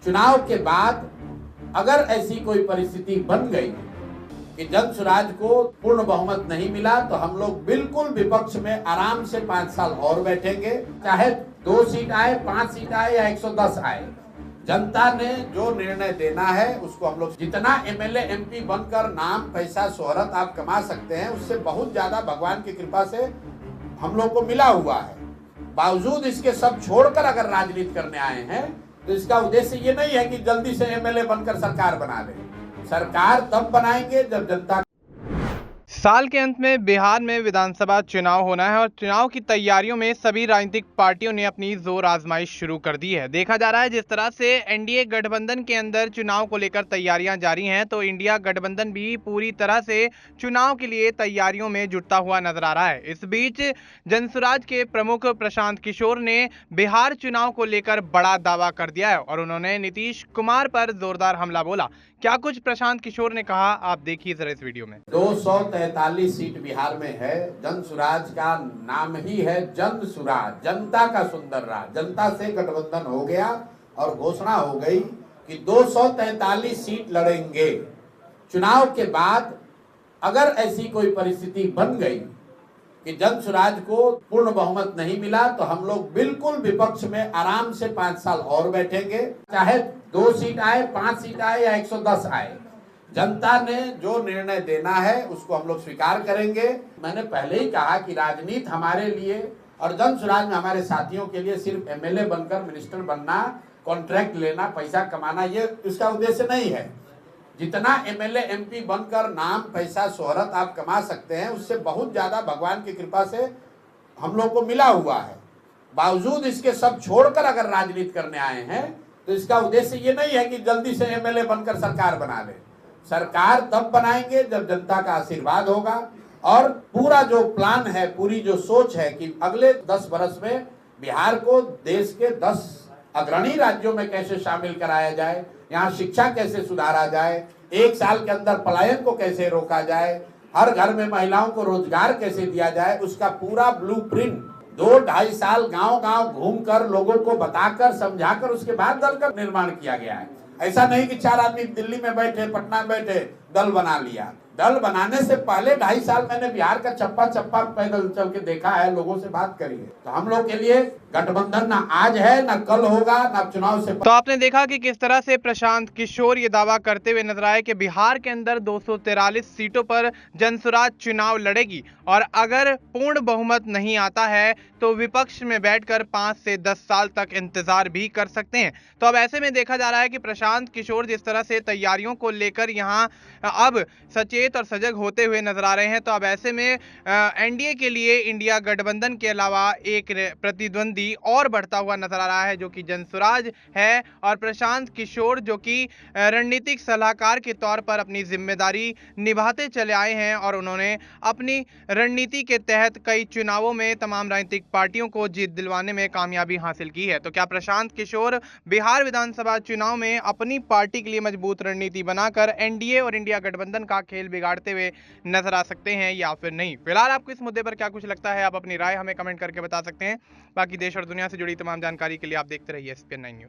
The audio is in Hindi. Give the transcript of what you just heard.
चुनाव के बाद अगर ऐसी कोई परिस्थिति बन गई कि जन स्वराज को पूर्ण बहुमत नहीं मिला तो हम लोग बिल्कुल विपक्ष में आराम से 5 साल और बैठेंगे, चाहे 2 सीट आए, 5 सीट आए या 110 आए। जनता ने जो निर्णय देना है उसको हम लोग, जितना एमएलए एमपी बनकर नाम पैसा शोहरत आप कमा सकते हैं उससे बहुत ज्यादा भगवान की कृपा से हम लोग को मिला हुआ है। बावजूद इसके सब छोड़कर अगर राजनीति करने आए हैं तो इसका उद्देश्य ये नहीं है कि जल्दी से एमएलए बनकर सरकार बना ले। सरकार तब बनाएंगे जब जनता। साल के अंत में बिहार में विधानसभा चुनाव होना है और चुनाव की तैयारियों में सभी राजनीतिक पार्टियों ने अपनी जोर आजमाइश शुरू कर दी है। देखा जा रहा है जिस तरह से एनडीए गठबंधन के अंदर चुनाव को लेकर तैयारियां जारी हैं, तो इंडिया गठबंधन भी पूरी तरह से चुनाव के लिए तैयारियों में जुटता हुआ नजर आ रहा है। इस बीच जनसुराज के प्रमुख प्रशांत किशोर ने बिहार चुनाव को लेकर बड़ा दावा कर दिया है और उन्होंने नीतीश कुमार पर जोरदार हमला बोला। क्या कुछ प्रशांत किशोर ने कहा, आप देखिए जरा इस वीडियो में। 243 सीट बिहार में है। जन स्वराज का नाम ही है जन स्वराज, जनता का सुंदर राज। जनता से गठबंधन हो गया और घोषणा हो गई कि 243 सीट लड़ेंगे। चुनाव के बाद अगर ऐसी कोई परिस्थिति बन गई कि जन स्वराज को पूर्ण बहुमत नहीं मिला तो हम लोग बिल्कुल विपक्ष में आराम से 5 साल और बैठेंगे, चाहे 2 सीट आए, 5 सीट आए या 110 आए। जनता ने जो निर्णय देना है उसको हम लोग स्वीकार करेंगे। मैंने पहले ही कहा कि राजनीति हमारे लिए और जन स्वराज में हमारे साथियों के लिए सिर्फ एमएलए बनकर मिनिस्टर बनना, कॉन्ट्रैक्ट लेना, पैसा कमाना, ये इसका उद्देश्य नहीं है। जितना एमएलए एमपी बनकर नाम पैसा शोहरत आप कमा सकते हैं उससे बहुत ज्यादा भगवान की कृपा से हम लोग को मिला हुआ है। बावजूद इसके सब छोड़कर अगर राजनीति करने आए हैं तो इसका उद्देश्य ये नहीं है कि जल्दी से एमएलए बनकर सरकार बना ले। सरकार तब बनाएंगे जब जनता का आशीर्वाद होगा और पूरा जो प्लान है, पूरी जो सोच है कि अगले 10 वर्ष में बिहार को देश के 10 अग्रणी राज्यों में कैसे शामिल कराया जाए, यहाँ शिक्षा कैसे सुधारा जाए, 1 साल के अंदर पलायन को कैसे रोका जाए, हर घर में महिलाओं को रोजगार कैसे दिया जाए, उसका पूरा ब्लूप्रिंट 2-2.5 साल गांव-गांव घूमकर लोगों को बताकर समझाकर उसके बाद दल का निर्माण किया गया है। ऐसा नहीं कि 4 आदमी दिल्ली में बैठे, पटना में बैठे दल बना लिया। दल बनाने से पहले 2.5 साल मैंने बिहार का चप्पा चप्पा पैदल चल के देखा है, लोगों से बात करी है। तो हम लोग के लिए गठबंधन ना आज है ना कल होगा ना चुनाव से। तो आपने देखा कि किस तरह से प्रशांत किशोर ये दावा करते हुए नजर आए कि बिहार के अंदर 243 सीटों पर जनसुराज चुनाव लड़ेगी और अगर पूर्ण बहुमत नहीं आता है तो विपक्ष में बैठकर 5 से 10 साल तक इंतजार भी कर सकते हैं। तो अब ऐसे में देखा जा रहा है कि प्रशांत किशोर जिस तरह से तैयारियों को लेकर यहाँ अब सचेत और सजग होते हुए नजर आ रहे हैं, तो अब ऐसे में एनडीए के लिए इंडिया गठबंधन के अलावा एक प्रतिद्वंदी और बढ़ता हुआ नजर आ रहा है जो कि जनसुराज है और प्रशांत किशोर जो कि रणनीतिक सलाहकार के तौर पर अपनी जिम्मेदारी निभाते चले आए हैं और उन्होंने अपनी रणनीति के तहत कई चुनावों में तमाम राजनीतिक पार्टियों को जीत दिलवाने में कामयाबी हासिल की है। तो क्या प्रशांत किशोर बिहार विधानसभा चुनाव में अपनी पार्टी के लिए मजबूत रणनीति बनाकर एनडीए और इंडिया गठबंधन का खेल बिगाड़ते हुए नजर आ सकते हैं या फिर नहीं? फिलहाल आपको इस मुद्दे पर क्या कुछ लगता है, आप अपनी राय हमें कमेंट करके बता सकते हैं। बाकी देश और दुनिया से जुड़ी तमाम जानकारी के लिए आप देखते रहिए SPN9 न्यूज।